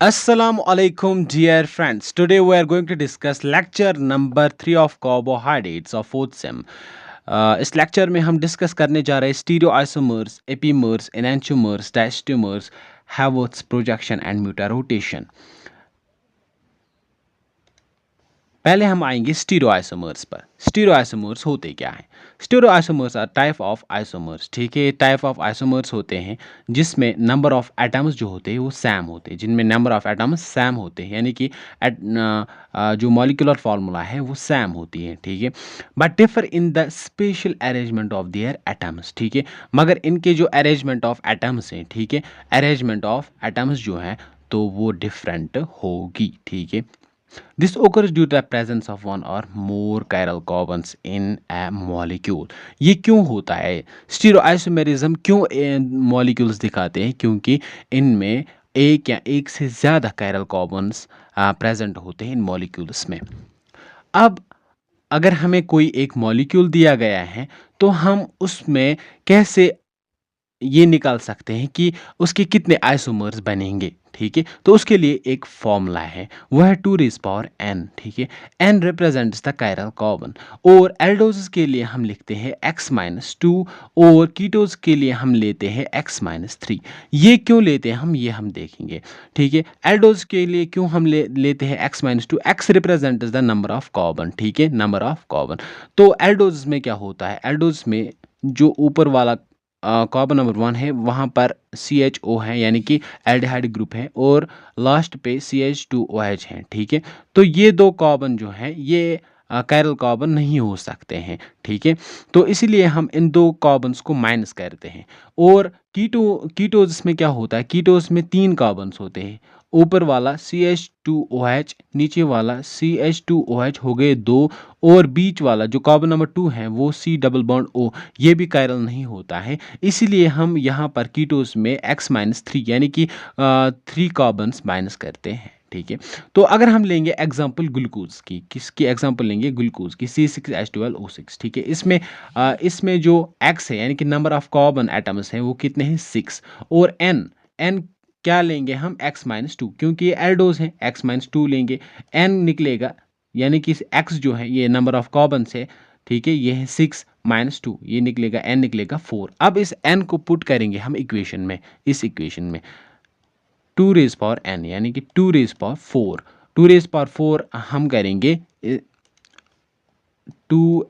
Assalamu alaikum, dear friends. Today we are going to discuss lecture number 3 of carbohydrates of fourth sem. इस lecture में हम discuss करने जा रहे हैं stereoisomers, epimers, enantiomers, diastereomers, Haworth's projection and mutarotation. पहले हम आएंगे स्टीरियोआइसोमर्स पर। स्टीरियोआइसोमर्स होते क्या हैं? Stereoisomers are type of isomers. ठीक है, टाइप ऑफ आइसोमर्स होते हैं जिसमें नंबर ऑफ एटम्स जो होते हैं वो सैम होते हैं, जिनमें नंबर ऑफ एटम्स सैम होते हैं, यानी कि जो मॉलिक्यूलर फार्मूला है वो सैम होती है। ठीक है, but differ in the special arrangement of their atoms. ठीक है, मगर इनके जो अरेंजमेंट ऑफ एटम्स हैं, ठीक है, अरेंजमेंट ऑफ एटम्स जो है तो वो डिफरेंट होगी। ठीक है, this occurs due to the presence of one or more chiral carbons in a molecule। ये क्यों होता है? स्टीरियोआइसोमेरिज्म क्यों मॉलिक्यूल्स दिखाते हैं? क्योंकि इनमें एक या एक से ज़्यादा chiral carbons प्रेजेंट होते हैं इन मॉलिक्यूल्स में। अब अगर हमें कोई एक मॉलिक्यूल दिया गया है तो हम उसमें कैसे ये निकाल सकते हैं कि उसके कितने आइसोमर्स बनेंगे। ठीक है, तो उसके लिए एक फॉर्मूला है, वह है 2⁻n। ठीक है, n represents the chiral carbon. और एल्डोज के लिए हम लिखते हैं x-2 और कीटोज के लिए हम लेते हैं x-3। ये क्यों लेते हैं हम, ये हम देखेंगे। ठीक है, एल्डोज के लिए क्यों हम लेते हैं x-2? x represents the number of carbon. ठीक है, नंबर ऑफ कार्बन। तो एल्डोज में क्या होता है? एल्डोज में जो ऊपर वाला कार्बन नंबर 1 है वहाँ पर CHO है, यानी कि एल्डिहाइड ग्रुप है, और लास्ट पे CH2OH है। ठीक है, तो ये दो कार्बन जो है ये कायरल कार्बन नहीं हो सकते हैं। ठीक है, तो इसीलिए हम इन दो कार्बन्स को माइनस करते हैं। और कीटोज में क्या होता है? कीटोज में 3 कार्बन्स होते हैं, ऊपर वाला CH2OH, नीचे वाला CH2OH हो गए 2, और बीच वाला जो कार्बन नंबर 2 है वो C डबल बॉन्ड O, ये भी कायरल नहीं होता है। इसीलिए हम यहाँ पर कीटोज में x-3 यानी कि 3 कार्बन्स माइनस करते हैं। ठीक है, तो अगर हम लेंगे एग्जांपल ग्लूकोज की, किसकी एग्जांपल लेंगे? ग्लूकोज की, C6H12O6। ठीक है, इसमें जो x है यानी कि नंबर ऑफ कार्बन एटम्स हैं वो कितने हैं? 6। और n क्या लेंगे हम? x-2, क्योंकि ये एल्डोज हैं, x-2 लेंगे, n निकलेगा, यानी कि x जो है ये नंबर ऑफ कार्बन है। ठीक है, ये है 6-2, ये निकलेगा, n निकलेगा 4। अब इस n को पुट करेंगे हम इक्वेशन में, इस इक्वेशन में 2⁻n यानी कि 2⁻4। 2⁻4 हम करेंगे 2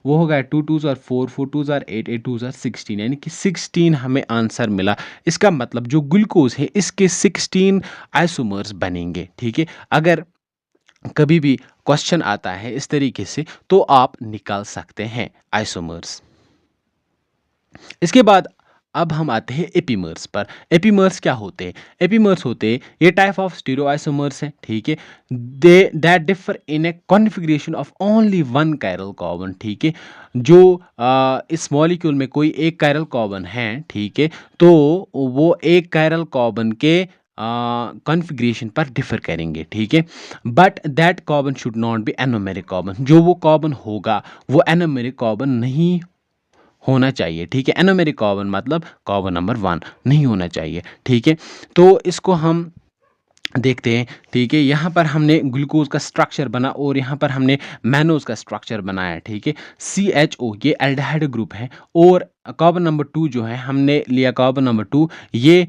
वो होगा 2 2s और 4 4 2s और 8 8 2s और 16, यानी कि 16 हमें आंसर मिला। इसका मतलब जो ग्लूकोज है इसके 16 आइसोमर्स बनेंगे। ठीक है, अगर कभी भी क्वेश्चन आता है इस तरीके से तो आप निकाल सकते हैं आइसोमर्स। इसके बाद अब हम आते हैं एपीमर्स पर। एपीमर्स क्या होते हैं? एपीमर्स होते हैं ये टाइप ऑफ स्टीरियोआइसोमर्स हैं। ठीक है, they that differ in a configuration of only one chiral carbon. ठीक है, जो इस मॉलिक्यूल में कोई एक कायरल कार्बन है, ठीक है, तो वो एक कायरल कार्बन के कॉन्फ़िगरेशन पर डिफर करेंगे। ठीक है, but that carbon should not be anomeric carbon. जो वो कार्बन होगा वो एनोमेरिक कार्बन नहीं होना चाहिए। ठीक है, एनोमेरिक कार्बन मतलब कार्बन नंबर 1 नहीं होना चाहिए। ठीक है, तो इसको हम देखते हैं। ठीक है, यहाँ पर हमने ग्लूकोज का स्ट्रक्चर बना और यहाँ पर हमने मैनोज का स्ट्रक्चर बनाया। ठीक है, CHO ये एल्डिहाइड ग्रुप है, और कार्बन नंबर 2 जो है हमने लिया कार्बन नंबर 2, ये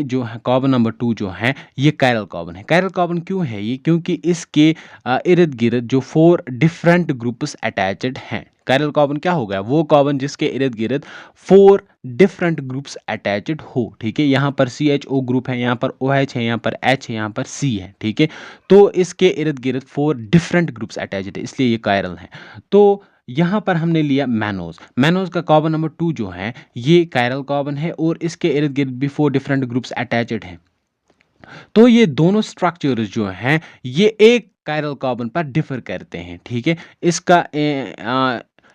जो है कार्बन नंबर 2 जो है ये कायरल कार्बन है। कायरल कार्बन क्यों है ये? क्योंकि इसके इर्द गिर्द जो 4 डिफरेंट ग्रुप्स अटैच्ड हैं। कायरल कार्बन क्या हो गया? वो कार्बन जिसके इर्द गिर्द 4 डिफरेंट ग्रुप्स अटैच्ड हो। ठीक है, यहाँ पर CHO ग्रुप है, यहाँ पर OH है, यहाँ पर H है, यहाँ पर C है। ठीक है, तो इसके इर्द गिर्द 4 डिफरेंट ग्रुप्स अटैच्ड है, इसलिए ये कायरल है। तो यहाँ पर हमने लिया मैनोज। मैनोज का कार्बन नंबर 2 जो है ये कायरल कार्बन है, और इसके इर्द गिर्द भी 4 डिफरेंट ग्रुप्स अटैच्ड हैं। तो ये दोनों स्ट्रक्चर्स जो हैं ये एक कायरल कार्बन पर डिफर करते हैं। ठीक है,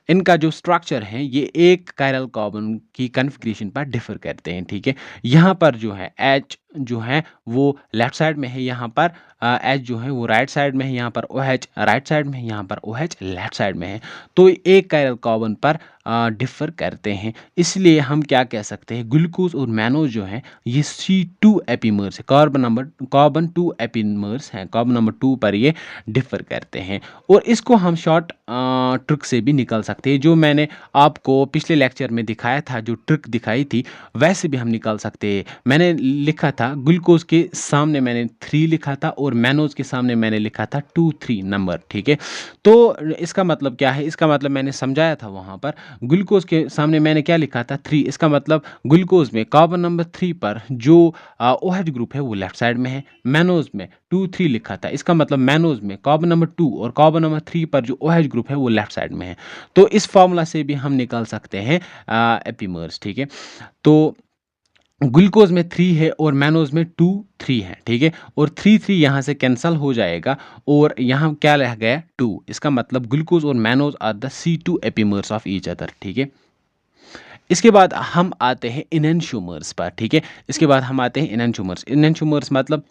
इनका जो स्ट्रक्चर है ये एक कायरल कार्बन की कॉन्फ़िगरेशन पर डिफर करते हैं। ठीक है, यहाँ पर जो है H जो है वो लेफ्ट साइड में है, यहाँ पर H जो है वो राइट साइड में है, यहाँ पर OH राइट साइड में है, यहाँ पर OH लेफ्ट साइड में है। तो एक कायरल कार्बन पर डिफर करते हैं, इसलिए हम क्या कह सकते हैं, ग्लूकोज और मैनोज जो है ये C2 एपीमर्स है, कार्बन 2 एपीमर्स हैं, कार्बन नंबर 2 पर ये डिफर करते हैं। और इसको हम शॉर्ट ट्रिक से भी निकल सकते हैं, जो मैंने आपको पिछले लेक्चर में दिखाया था, जो ट्रिक दिखाई थी वैसे भी हम निकाल सकते हैं। मैंने लिखा था ग्लूकोज के सामने मैंने 3 लिखा था और मैनोज के सामने मैंने लिखा था 2 3 नंबर, ठीक है। तो इसका मतलब क्या है, इसका मतलब मैंने समझाया था वहाँ पर, ग्लूकोज के सामने मैंने क्या लिखा था 3, इसका मतलब ग्लूकोज में कार्बन नंबर 3 पर जो OH ग्रुप है वो लेफ्ट साइड में है, मैनोज में 2 3 लिखा था, इसका मतलब मैनोज में कार्बन नंबर 2 और कार्बन नंबर 3 पर जो OH ग्रुप है वो लेफ्ट साइड में है। तो इस फॉर्मूला से भी हम निकाल सकते हैं एपीमर्स, ठीक है। तो ग्लूकोज में 3 है और मैनोज में 2 3 है, ठीक है, और 3 3 यहाँ से कैंसल हो जाएगा और यहाँ क्या रह गया 2, इसका मतलब ग्लूकोज और mannose are the C2 epimers of each other, ठीक है। इसके बाद हम आते हैं इनएंशियोमर्स पर, ठीक है। इसके बाद हम आते हैं इनएंशियोमर्स। इनएंशियोमर्स मतलब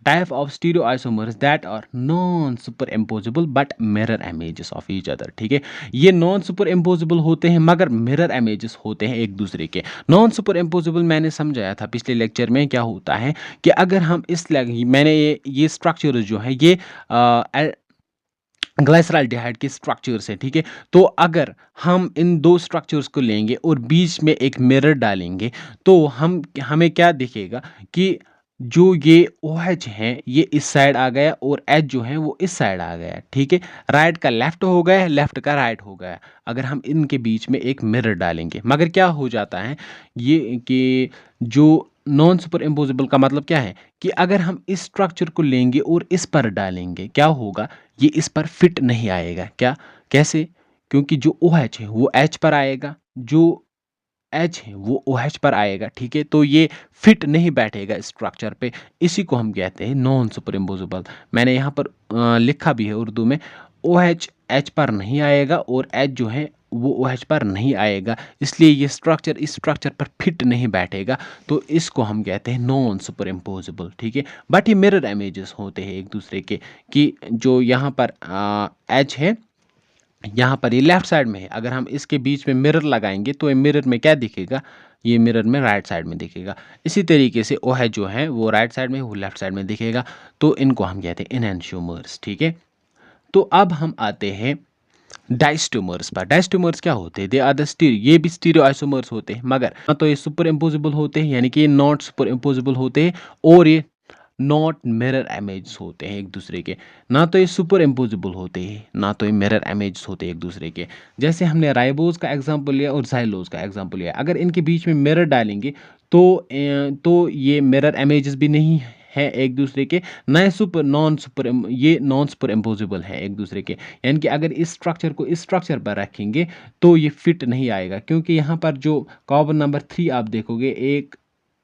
type of stereoisomers that are non superimposable but mirror images of each other, ठीक है। ये नॉन सुपर इम्पोजिबल होते हैं मगर मिरर इमेजेस होते हैं एक दूसरे के। नॉन सुपर इम्पोजिबल मैंने समझाया था पिछले लेक्चर में, क्या होता है कि अगर हम मैंने ये स्ट्रक्चर जो है ये ग्लाइसराल्डिहाइड के स्ट्रक्चर्स हैं, ठीक है। तो अगर हम इन दो स्ट्रक्चर्स को लेंगे और बीच में एक मिरर डालेंगे तो हमें क्या दिखेगा कि जो ये OH है ये इस साइड आ गया और H जो है वो इस साइड आ गया, ठीक है। राइट का लेफ्ट हो गया, लेफ्ट का राइट हो गया अगर हम इनके बीच में एक मिरर डालेंगे। मगर क्या हो जाता है ये कि जो नॉन सुपर इम्पोजिबल का मतलब क्या है कि अगर हम इस स्ट्रक्चर को लेंगे और इस पर डालेंगे क्या होगा, ये इस पर फिट नहीं आएगा। क्या, कैसे? क्योंकि जो OH है वो H पर आएगा, जो H है वो OH पर आएगा, ठीक है। तो ये फिट नहीं बैठेगा स्ट्रक्चर पे, इसी को हम कहते हैं नॉन सुपर इम्पोजिबल। मैंने यहाँ पर लिखा भी है उर्दू में, OH H पर नहीं आएगा और H जो है वो OH पर नहीं आएगा, इसलिए ये स्ट्रक्चर इस स्ट्रक्चर पर फिट नहीं बैठेगा। तो इसको हम कहते हैं नॉन सुपर इम्पोजिबल, ठीक है। बट ये मिरर इमेजेस होते हैं एक दूसरे के, कि जो यहाँ पर H है यहाँ पर ये लेफ्ट साइड में है, अगर हम इसके बीच में मिरर लगाएंगे तो ये मिरर में क्या दिखेगा, ये मिरर में राइट साइड में दिखेगा। इसी तरीके से OH जो है वो राइट साइड में, वो लेफ्ट साइड में दिखेगा। तो इनको हम कहते हैं इनएंशियोमर्स, ठीक है। तो अब हम आते हैं डाइस्टोमर्स पर। डाइस्टोमर्स क्या होते हैं, दे आर द ये भी स्टीरियो आइसोमर्स होते हैं, मगर ना तो ये सुपर इम्पोजिबल होते हैं, यानी कि ये नॉट सुपर इम्पोजिबल होते हैं, और ये नॉट मिरर इमेज होते हैं एक दूसरे के। ना तो ये सुपर इम्पोजिबल होते हैं, ना तो ये मिरर इमेज होते हैं एक दूसरे के। जैसे हमने राइबोज का एग्जांपल लिया और जाइलोज का एग्जांपल लिया, अगर इनके बीच में मिरर डालेंगे तो ये मिरर इमेजेस भी नहीं है एक दूसरे के, नए ये नॉन सुपर इम्पोजिबल है एक दूसरे के। यानी कि अगर इस स्ट्रक्चर को इस स्ट्रक्चर पर रखेंगे तो ये फिट नहीं आएगा, क्योंकि यहाँ पर जो कार्बन नंबर 3 आप देखोगे, 1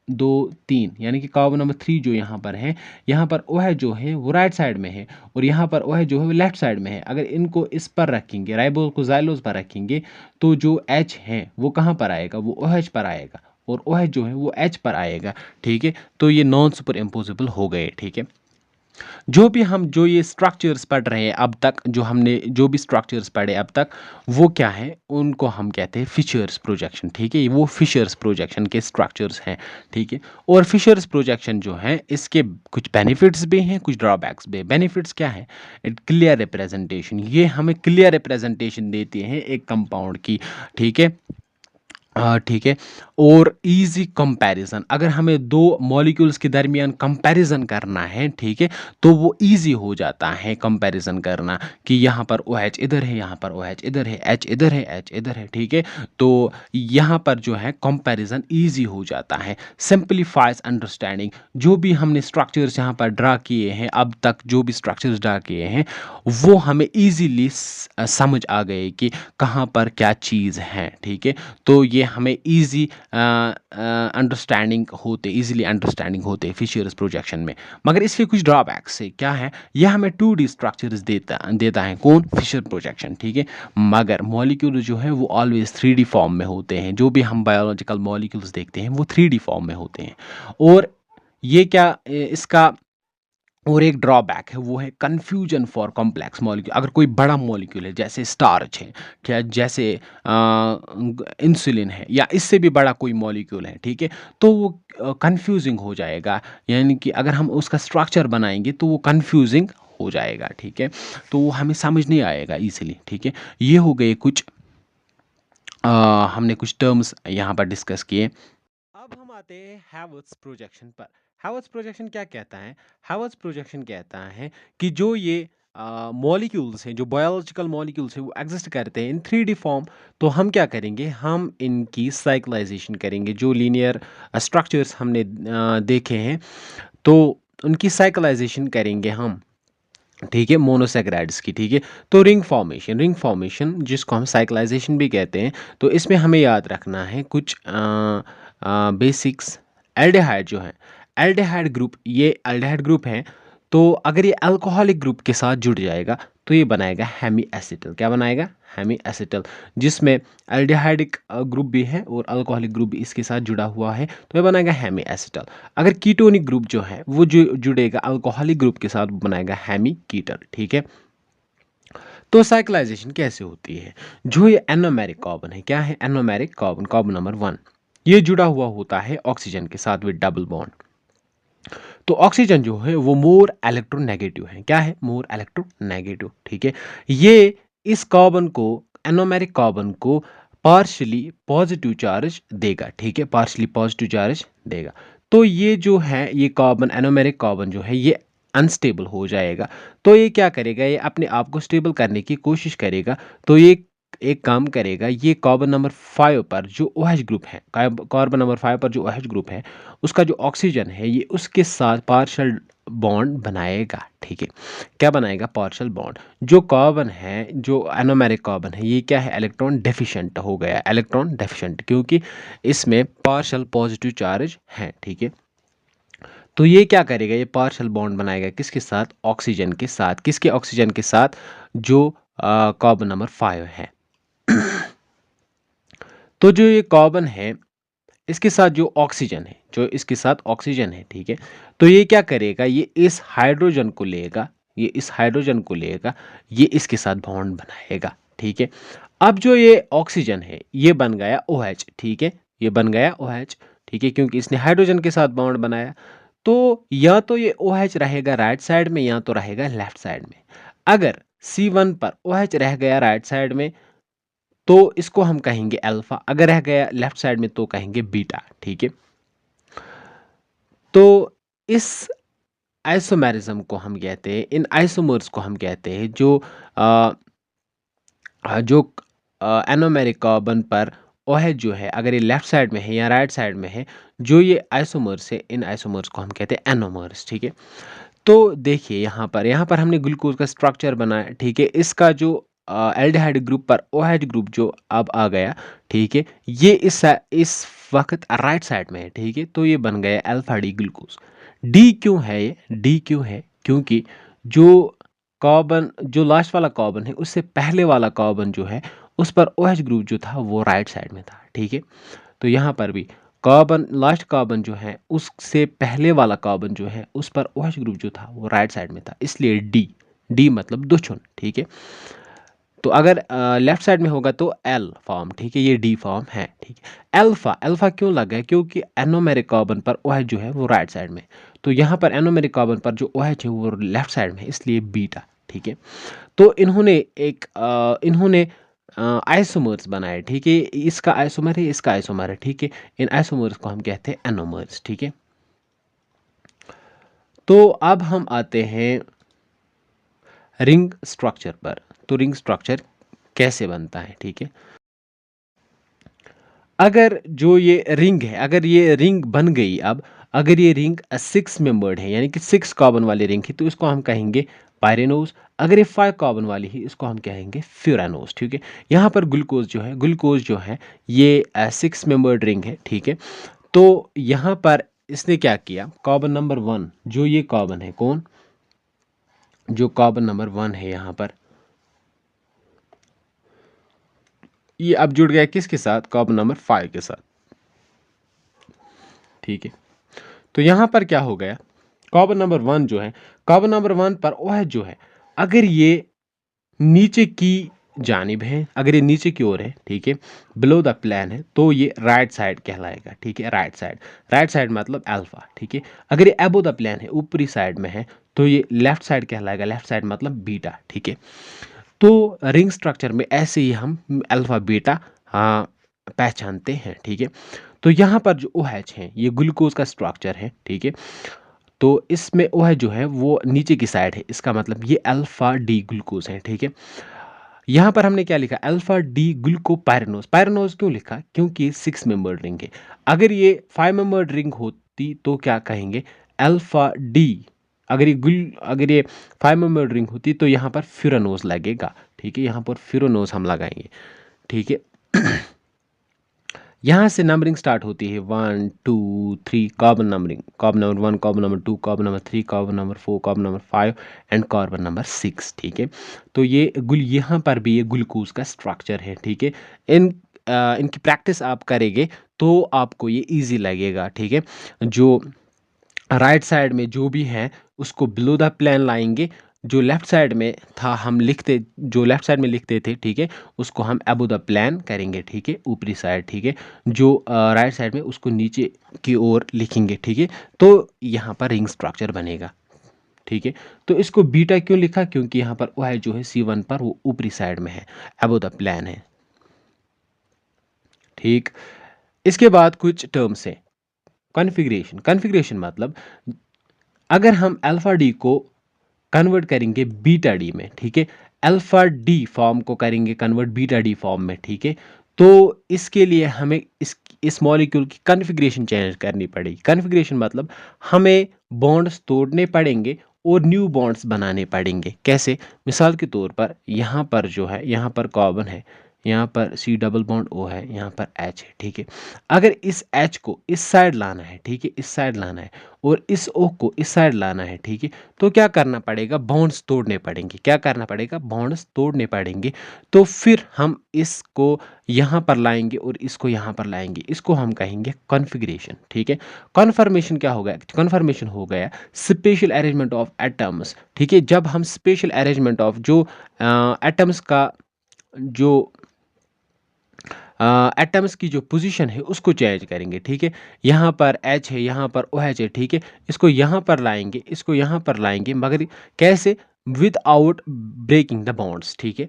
2 3, यानी कि कार्बन नंबर 3 जो यहाँ पर है, यहाँ पर OH जो है वो राइट साइड में है और यहाँ पर OH जो है वो लेफ्ट साइड में है। अगर इनको इस पर रखेंगे, राइबोज को जाइलोज पर रखेंगे, तो जो H है वो कहाँ पर आएगा, वो OH पर आएगा और OH जो है वो H पर आएगा, ठीक है। तो ये नॉन सुपर इम्पोजिबल हो गए, ठीक है। जो ये स्ट्रक्चर्स पढ़ रहे हैं अब तक, जो भी स्ट्रक्चर्स पढ़े अब तक, वो क्या है, उनको हम कहते हैं फिशर्स प्रोजेक्शन, ठीक है। वो फिशर्स प्रोजेक्शन के स्ट्रक्चर्स हैं, ठीक है। और फिशर्स प्रोजेक्शन जो है इसके कुछ बेनिफिट्स भी हैं, कुछ ड्रॉबैक्स भी। बेनिफिट्स क्या है, इट क्लियर रिप्रेजेंटेशन, ये हमें क्लियर रिप्रेजेंटेशन देती है एक कंपाउंड की, ठीक है। ठीक है। और इजी कंपैरिजन, अगर हमें दो मॉलिक्यूल्स के दरमियान कंपैरिजन करना है, ठीक है, तो वो इजी हो जाता है कंपैरिजन करना, कि यहाँ पर OH इधर है, यहाँ पर OH इधर है, H इधर है, H इधर है, ठीक है। तो यहाँ पर जो है कंपैरिजन इजी हो जाता है। सिंपलीफाइज अंडरस्टैंडिंग, जो भी हमने स्ट्रक्चर्स यहाँ पर ड्रा किए हैं अब तक, जो भी स्ट्रक्चर्स ड्रा किए हैं वो हमें इजीली समझ आ गए कि कहाँ पर क्या चीज़ है, ठीक है। तो ये हमें इजीली अंडरस्टैंडिंग होते फिशर्स प्रोजेक्शन में। मगर इसके कुछ ड्रॉबैक्स है, क्या है, यह हमें 2D स्ट्रक्चर्स देता है, कौन, फिशर प्रोजेक्शन, ठीक है। मगर मॉलिक्यूल जो है वो ऑलवेज 3D फॉर्म में होते हैं, जो भी हम बायोलॉजिकल मॉलिक्यूल्स देखते हैं वो 3D फॉर्म में होते हैं। और ये क्या इसका और एक ड्रॉबैक है, वो है कन्फ्यूजन फॉर कॉम्प्लेक्स मॉलिक्यूल। अगर कोई बड़ा मॉलिक्यूल है जैसे स्टार्च है, क्या जैसे इंसुलिन है, या इससे भी बड़ा कोई मॉलिक्यूल है, ठीक है, तो वो कंफ्यूजिंग हो जाएगा। यानी कि अगर हम उसका स्ट्रक्चर बनाएंगे तो वो कंफ्यूजिंग हो जाएगा, ठीक है, तो वो हमें समझ नहीं आएगा इजीली, ठीक है। ये हो गए कुछ हमने कुछ टर्म्स यहाँ पर डिस्कस किए। अब हम आते हैं हैवर्ट्स प्रोजेक्शन पर। हैवर्ट्स प्रोजेक्शन क्या कहता है? हैवर्ट्स प्रोजेक्शन कहता है कि जो ये मॉलिक्यूल्स हैं, जो बायोलॉजिकल मॉलिक्यूल्स हैं, वो एग्जिस्ट करते हैं इन 3D फॉर्म। तो हम क्या करेंगे, हम इनकी साइक्लाइजेशन करेंगे। जो लीनियर स्ट्रक्चर्स हमने देखे हैं, तो उनकी साइक्लाइजेशन करेंगे हम, ठीक है, मोनोसेक्राइड्स की, ठीक है। तो रिंग फॉर्मेशन जिसको हम साइक्लाइजेशन भी कहते हैं, तो इसमें हमें याद रखना है कुछ बेसिक्स। एल्डिहाइड जो है, एल्डिहाइड ग्रुप, ये एल्डिहाइड ग्रुप है, तो अगर ये अल्कोहलिक ग्रुप के साथ जुड़ जाएगा तो ये बनाएगा हेमी एसिटल। क्या बनाएगा? हेमी एसिटल, जिसमें एल्डिहाइडिक ग्रुप भी है और अल्कोहलिक ग्रुप भी इसके साथ जुड़ा हुआ है, तो ये बनाएगा हेमी एसिटल। अगर कीटोनिक ग्रुप जो है वो जो जुड़ेगा अल्कोहलिक ग्रुप के साथ, वो बनाएगा हेमी कीटल, ठीक है। तो साइक्लाइजेशन कैसे होती है? जो ये एनोमेरिक कार्बन है, क्या है? एनोमेरिक कार्बन, कार्बन नंबर 1, ये जुड़ा हुआ होता है ऑक्सीजन के साथ विद डबल बॉन्ड। तो ऑक्सीजन जो है वो मोर इलेक्ट्रोनेगेटिव है। क्या है? मोर इलेक्ट्रोनेगेटिव, ठीक है। ये इस कार्बन को, एनोमेरिक कार्बन को पार्शियली पॉजिटिव चार्ज देगा, ठीक है, पार्शियली पॉजिटिव चार्ज देगा। तो ये जो है, ये कार्बन, एनोमेरिक कार्बन जो है, ये अनस्टेबल हो जाएगा। तो ये क्या करेगा, ये अपने आप को स्टेबल करने की कोशिश करेगा। तो ये एक काम करेगा, ये कार्बन नंबर 5 पर जो OH ग्रुप है, कार्बन नंबर 5 पर जो OH ग्रुप है, उसका जो ऑक्सीजन है, ये उसके साथ पार्शियल बॉन्ड बनाएगा, ठीक है। क्या बनाएगा? Partial bond. जो कार्बन है, जो एनोमेरिक कार्बन है, ये क्या है? इलेक्ट्रॉन डेफिशिएंट हो गया, इलेक्ट्रॉन डेफिशिएंट, क्योंकि इसमें पार्शियल पॉजिटिव चार्ज है, ठीक है। तो ये क्या करेगा, ये पार्शियल बॉन्ड बनाएगा किसके साथ? ऑक्सीजन के साथ। किसके? ऑक्सीजन के साथ, जो कार्बन नंबर 5 है। तो जो ये कार्बन है, इसके साथ जो ऑक्सीजन है, जो इसके साथ ऑक्सीजन है, ठीक है, तो ये क्या करेगा, ये इस हाइड्रोजन को लेगा, ये इस हाइड्रोजन को लेगा, ये इसके साथ बॉन्ड बनाएगा, ठीक है। अब जो ये ऑक्सीजन है, ये बन गया OH, ठीक है, ये बन गया OH, ठीक है, क्योंकि इसने हाइड्रोजन के साथ बॉन्ड बनाया। तो या तो ये OH रहेगा राइट साइड में, या तो रहेगा लेफ्ट साइड में। अगर C1 पर OH रह गया राइट साइड में, तो इसको हम कहेंगे अल्फा। अगर रह गया लेफ्ट साइड में तो कहेंगे बीटा, ठीक है। तो इस आइसोमेरिज्म को हम कहते हैं, इन आइसोमर्स को हम कहते हैं, आ, जो एनोमेरिक कार्बन पर OH जो है, अगर ये लेफ्ट साइड में है या राइट साइड में है, जो ये आइसोमर्स है, इन आइसोमर्स को हम कहते हैं एनोमर्स, ठीक है। तो देखिए यहाँ पर हमने ग्लूकोज का स्ट्रक्चर बनाया, ठीक है। इसका जो एल्डिहाइड ग्रुप पर OH ग्रुप जो अब आ गया, ठीक है, ये इस वक्त राइट साइड में है, ठीक है, तो ये बन गया अल्फा डी ग्लूकोज। डी क्यों है? ये डी क्यों है? क्योंकि जो कार्बन, जो लास्ट वाला कार्बन है, उससे पहले वाला कार्बन जो है, उस पर OH ग्रुप जो था वो राइट साइड में था, ठीक है। तो यहाँ पर भी कार्बन, लास्ट कार्बन जो है, उससे पहले वाला कार्बन जो है, उस पर OH ग्रुप जो था वो राइट साइड में था, इसलिए डी। डी मतलब दुश्मन, ठीक है। तो अगर लेफ्ट साइड में होगा तो एल फॉर्म, ठीक है, ये डी फॉर्म है, ठीक है। अल्फा, अल्फा क्यों लगा है? क्योंकि एनोमेरिक कार्बन पर OH जो है वो राइट साइड में, तो यहाँ पर एनोमेरिक कार्बन पर जो OH है वो लेफ्ट साइड में है, इसलिए बीटा, ठीक है। तो इन्होंने आइसोमर्स बनाए, ठीक है। इसका आइसोमर है, इसका आइसोमर है, ठीक है। इन आइसोमर्स को हम कहते हैं एनोमर्स, ठीक है। तो अब हम आते हैं रिंग स्ट्रक्चर पर। तो रिंग स्ट्रक्चर कैसे बनता है, ठीक है। अगर जो ये रिंग है, अगर ये रिंग बन गई, अब अगर ये रिंग 6 मेंबर्ड है, यानी कि 6 कार्बन वाली रिंग है, तो इसको हम कहेंगे पायरेनोज। अगर ये 5 कार्बन वाली है, इसको हम कहेंगे फ्यूरानोज, ठीक है। यहाँ पर ग्लूकोज जो है ये 6 मेंबर्ड रिंग है, ठीक है। तो यहाँ पर इसने क्या किया, कार्बन नंबर 1, जो ये कार्बन है, कौन? जो कार्बन नंबर 1 है यहाँ पर, ये अब जुड़ गया किसके साथ? कार्बन नंबर 5 के साथ, ठीक है। तो यहाँ पर क्या हो गया, कार्बन नंबर 1 जो है, कार्बन नंबर 1 पर OH जो है, अगर ये नीचे की जानिब है, अगर ये नीचे की ओर है, ठीक है, बिलो द प्लान है, तो ये राइट साइड कहलाएगा, ठीक है, राइट साइड मतलब अल्फा, ठीक है। अगर ये अबो द प्लान है, ऊपरी साइड में है, तो ये लेफ्ट साइड कहलाएगा, लेफ्ट साइड मतलब बीटा, ठीक है। तो रिंग स्ट्रक्चर में ऐसे ही हम अल्फा बीटा पहचानते हैं, ठीक है। तो यहाँ पर जो OH है, ये ग्लूकोज का स्ट्रक्चर है, ठीक है। तो इसमें OH जो है वो नीचे की साइड है, इसका मतलब ये अल्फा डी ग्लूकोज है, ठीक है। यहाँ पर हमने क्या लिखा, अल्फा डी ग्लूकोपायरानोज। पायरानोज क्यों लिखा, क्योंकि ये 6 मेंबर्ड रिंग है। अगर ये 5 मेंबर्ड रिंग होती तो क्या कहेंगे, अल्फा डी। अगर ये 5 मेंबर्ड रिंग होती तो यहाँ पर फ्यूरानोज लगेगा, ठीक है, यहाँ पर फ्यूरानोज हम लगाएंगे, ठीक है। यहाँ से नंबरिंग स्टार्ट होती है 1 2 3, carbon numbering, carbon number 1, carbon number 2, carbon number 3, carbon number 4, carbon number 5 and carbon number 6, ठीक है। तो ये यहाँ पर भी ये ग्लूकोज का स्ट्रक्चर है, ठीक है। इनकी प्रैक्टिस आप करेंगे तो आपको ये इजी लगेगा, ठीक है। जो राइट साइड में जो भी है उसको बिलो द प्लान लाएंगे, जो लेफ्ट साइड में था हम लिखते, जो लेफ्ट साइड में लिखते थे, ठीक है, उसको हम अबो द प्लान करेंगे, ठीक है, ऊपरी साइड, ठीक है। जो राइट साइड में उसको नीचे की ओर लिखेंगे, ठीक है। तो यहाँ पर रिंग स्ट्रक्चर बनेगा, ठीक है। तो इसको बीटा क्यों लिखा, क्योंकि यहाँ पर OH जो है C1 पर वो ऊपरी साइड में है, अबो द प्लान है, ठीक। इसके बाद कुछ टर्म्स है, कॉन्फ़िगरेशन। कॉन्फ़िगरेशन मतलब अगर हम अल्फा डी को कन्वर्ट करेंगे बीटा डी में, ठीक है, अल्फा डी फॉर्म को करेंगे कन्वर्ट बीटा डी फॉर्म में, ठीक है। तो इसके लिए हमें इस मॉलिक्यूल की कॉन्फ़िगरेशन चेंज करनी पड़ेगी। कॉन्फ़िगरेशन मतलब हमें बॉन्ड्स तोड़ने पड़ेंगे और न्यू बॉन्ड्स बनाने पड़ेंगे। कैसे, मिसाल के तौर पर यहाँ पर जो है, यहाँ पर कार्बन है, यहाँ पर C डबल बॉन्ड O है, यहाँ पर H है, ठीक है। अगर इस H को इस साइड लाना है, ठीक है, इस साइड लाना है, और इस O को इस साइड लाना है, ठीक है, तो क्या करना पड़ेगा, बॉन्ड्स तोड़ने पड़ेंगे। क्या करना पड़ेगा, बॉन्ड्स तोड़ने पड़ेंगे। तो फिर हम इसको यहाँ पर लाएंगे और इसको यहाँ पर लाएंगे, इसको हम कहेंगे कॉन्फ़िगरेशन, ठीक है। कॉन्फर्मेशन क्या हो गया, कॉन्फर्मेशन हो गया स्पेशल अरेंजमेंट ऑफ एटम्स, ठीक है। जब हम स्पेशल अरेंजमेंट ऑफ जो एटम्स का जो एटम्स की जो पोजीशन है उसको चेंज करेंगे, ठीक है। यहाँ पर H है, यहाँ पर OH है, ठीक है। इसको यहाँ पर लाएंगे, इसको यहाँ पर लाएंगे, मगर कैसे, विदाउट ब्रेकिंग द बॉन्ड्स, ठीक है।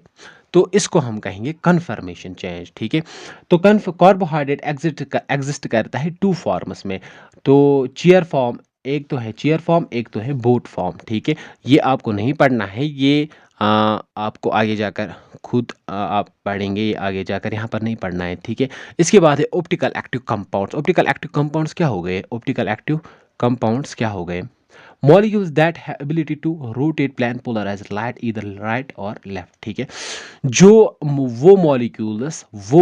तो इसको हम कहेंगे कन्फर्मेशन चेंज, ठीक है। तो कार्बोहाइड्रेट एग्जिस्ट करता है 2 फॉर्म्स में। तो चेयर फॉर्म, एक तो है चेयर फॉर्म, एक तो है बोट फॉर्म, ठीक है। ये आपको नहीं पढ़ना है, ये आपको आगे जाकर खुद आप पढ़ेंगे, ये आगे जाकर यहाँ पर नहीं पढ़ना है, ठीक है। इसके बाद है optical active compounds. Optical active compounds क्या हो गए, ऑप्टिकल एक्टिव कंपाउंड्स क्या हो गए, molecules that have ability to rotate plane polarise light either right और लेफ्ट, ठीक है। जो वो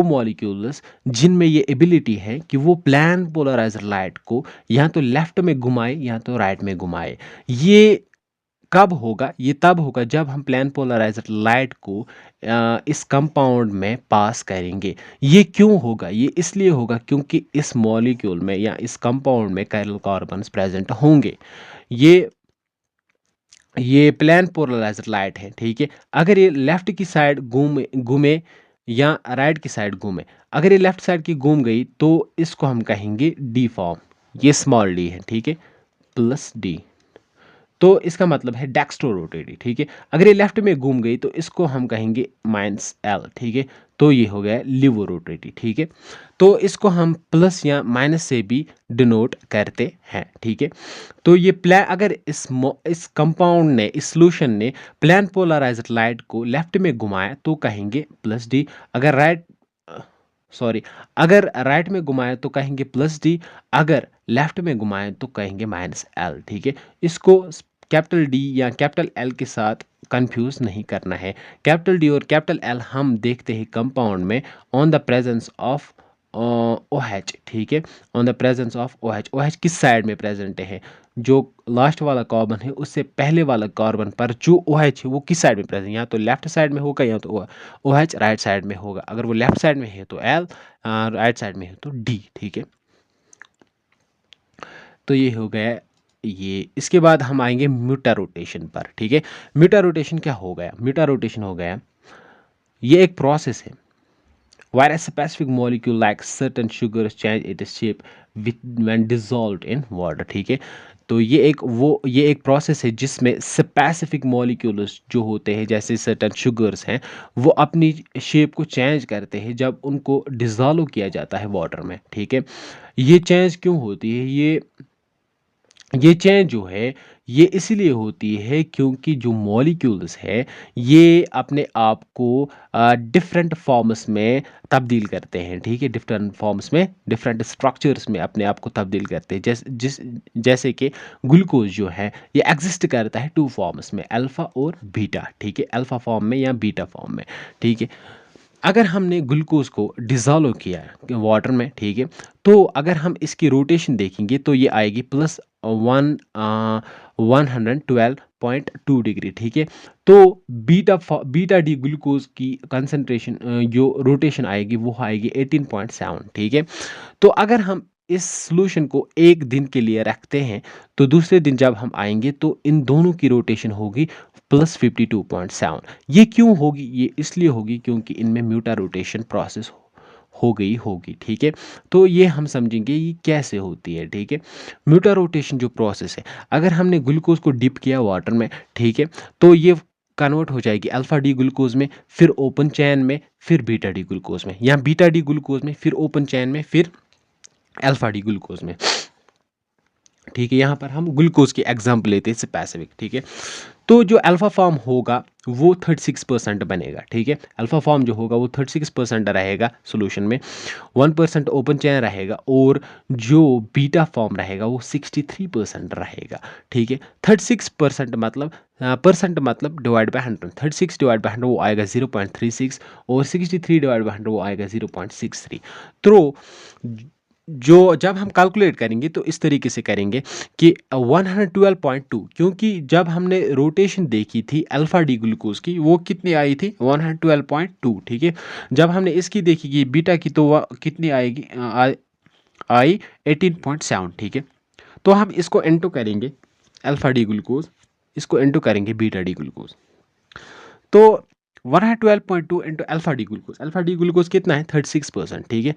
मॉलिक्यूल्स जिनमें ये एबिलिटी है कि वो प्लान पोलराइज लाइट को या तो लेफ्ट में घुमाए या तो राइट में घुमाए। ये कब होगा, ये तब होगा जब हम प्लान पोलराइजर लाइट को इस कंपाउंड में पास करेंगे। ये क्यों होगा, ये इसलिए होगा क्योंकि इस मॉलिक्यूल में या इस कंपाउंड में कैरल कार्बन्स प्रेजेंट होंगे। ये प्लान पोलराइजर लाइट है, ठीक है। अगर ये लेफ्ट की साइड घूमे घूमे या राइट की साइड घूमे, अगर ये लेफ्ट साइड की घूम गई तो इसको हम कहेंगे डी फॉर्म, ये स्मॉल डी है, ठीक है, प्लस डी। तो इसका मतलब है डेक्स्ट्रो रोटेटी, ठीक है। अगर ये लेफ्ट में घूम गई तो इसको हम कहेंगे -L, ठीक है। तो ये हो गया लिवो रोटेटी, ठीक है। तो इसको हम प्लस या माइनस से भी डिनोट करते हैं, ठीक है। तो ये प्लान, अगर इस कंपाउंड ने, इस सॉल्यूशन ने प्लान पोलराइज्ड लाइट को लेफ्ट में घुमाया तो कहेंगे प्लस डी। अगर राइट में घुमाए तो कहेंगे प्लस डी, अगर लेफ्ट में घुमाए तो कहेंगे -L, ठीक है। इसको कैपिटल डी या कैपिटल एल के साथ कंफ्यूज नहीं करना है। कैपिटल डी और कैपिटल एल हम देखते हैं कंपाउंड में on the presence of OH, ठीक है, on the presence of OH। OH किस साइड में प्रेजेंट है, जो लास्ट वाला कार्बन है उससे पहले वाला कार्बन पर जो OH है वो किस साइड में प्रेजेंट, या तो लेफ्ट साइड में होगा या तो OH राइट साइड में होगा। अगर वो लेफ्ट साइड में है तो L, राइट साइड में है तो D, ठीक है। तो ये हो गया ये। इसके बाद हम आएंगे म्यूटा रोटेशन पर, ठीक है। म्यूटा रोटेशन क्या हो गया? म्यूटा रोटेशन हो गया, ये एक प्रोसेस है where a specific molecule like certain sugars change its shape when dissolved in water, ठीक है। तो ये एक प्रोसेस है जिसमें स्पेसिफिक मॉलिक्यूल्स जो होते हैं जैसे सर्टन शुगर्स हैं, वो अपनी शेप को चेंज करते हैं जब उनको डिज़ोल्व किया जाता है वाटर में, ठीक है। ये चेंज क्यों होती है? ये चेंज जो है ये इसलिए होती है क्योंकि जो मॉलिक्यूल्स है ये अपने आप को डिफरेंट फॉर्म्स में तब्दील करते हैं, ठीक है। डिफरेंट फॉर्म्स में, डिफरेंट स्ट्रक्चर्स में अपने आप को तब्दील करते हैं। जैसे कि ग्लूकोज जो है ये एग्जिस्ट करता है टू फॉर्म्स में, अल्फ़ा और बीटा, ठीक है। अल्फ़ा फॉर्म में या बीटा फॉर्म में, ठीक है। अगर हमने ग्लूकोज को डिज़ोल्व किया वाटर में, ठीक है, तो अगर हम इसकी रोटेशन देखेंगे तो ये आएगी प्लस 112.2 डिग्री, ठीक है। तो बीटा डी ग्लूकोज की कंसंट्रेशन जो रोटेशन आएगी वो आएगी 18.7, ठीक है। तो अगर हम इस सॉल्यूशन को एक दिन के लिए रखते हैं तो दूसरे दिन जब हम आएंगे तो इन दोनों की रोटेशन होगी प्लस 52.7। ये क्यों होगी? ये इसलिए होगी क्योंकि इनमें म्यूटा रोटेशन प्रोसेस हो गई होगी, ठीक है। तो ये हम समझेंगे ये कैसे होती है, ठीक है। म्यूटा रोटेशन जो प्रोसेस है, अगर हमने ग्लूकोज को डिप किया वाटर में, ठीक है, तो ये कन्वर्ट हो जाएगी अल्फा डी ग्लूकोज में, फिर ओपन चैन में, फिर बीटा डी ग्लूकोज में, या बीटा डी ग्लूकोज में, फिर ओपन चैन में, फिर अल्फा डी ग्लूकोज में, ठीक है। यहाँ पर हम ग्लूकोज की एग्जाम्पल लेते हैं स्पेसिफिक, ठीक है। तो जो अल्फा फॉर्म होगा वो 36% बनेगा, ठीक है। अल्फा फॉर्म जो होगा वो 36% रहेगा सोल्यूशन में, 1% ओपन चैन रहेगा, और जो बीटा फॉर्म रहेगा वो 63% रहेगा, ठीक है। 36% मतलब परसेंट मतलब डिवाइड बाय 100, 36 डिवाइड बाय 100 वो आएगा 0.36, और 63 डिवाइड बाय 100 वो आएगा 0.63। तो जो जब हम कैलकुलेट करेंगे तो इस तरीके से करेंगे कि 112.2, क्योंकि जब हमने रोटेशन देखी थी अल्फा डी ग्लूकोज की वो कितनी आई थी 112.2, ठीक है। जब हमने इसकी देखी कि बीटा की तो वह कितनी आएगी आई 18.7, ठीक है। तो हम इसको इंटू करेंगे अल्फा डी ग्लूकोज, इसको इंटू करेंगे बीटा डी ग्लूकोज। तो 112.2 इंटू अल्फा डी ग्लूकोज कितना है 36%, ठीक है।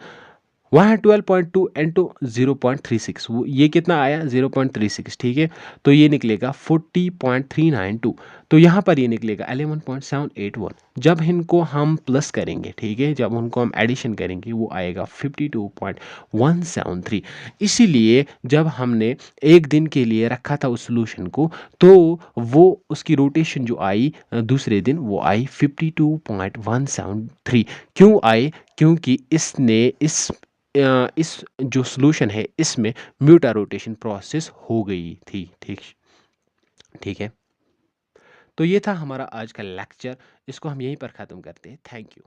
112.2 इंटू 0.36 वो ये कितना आया 0.36, ठीक है। तो ये निकलेगा 40.392। तो यहाँ पर ये निकलेगा 11.781। जब इनको हम प्लस करेंगे, ठीक है, जब उनको हम एडिशन करेंगे वो आएगा 52.173। इसीलिए जब हमने एक दिन के लिए रखा था उस सोल्यूशन को तो वो उसकी रोटेशन जो आई दूसरे दिन वो आई 52.173। क्यों आई? क्योंकि इसने इस जो सॉल्यूशन है इसमें म्यूटा रोटेशन प्रोसेस हो गई थी, ठीक ठीक है। तो ये था हमारा आज का लेक्चर, इसको हम यहीं पर ख़त्म करते हैं। Thank you.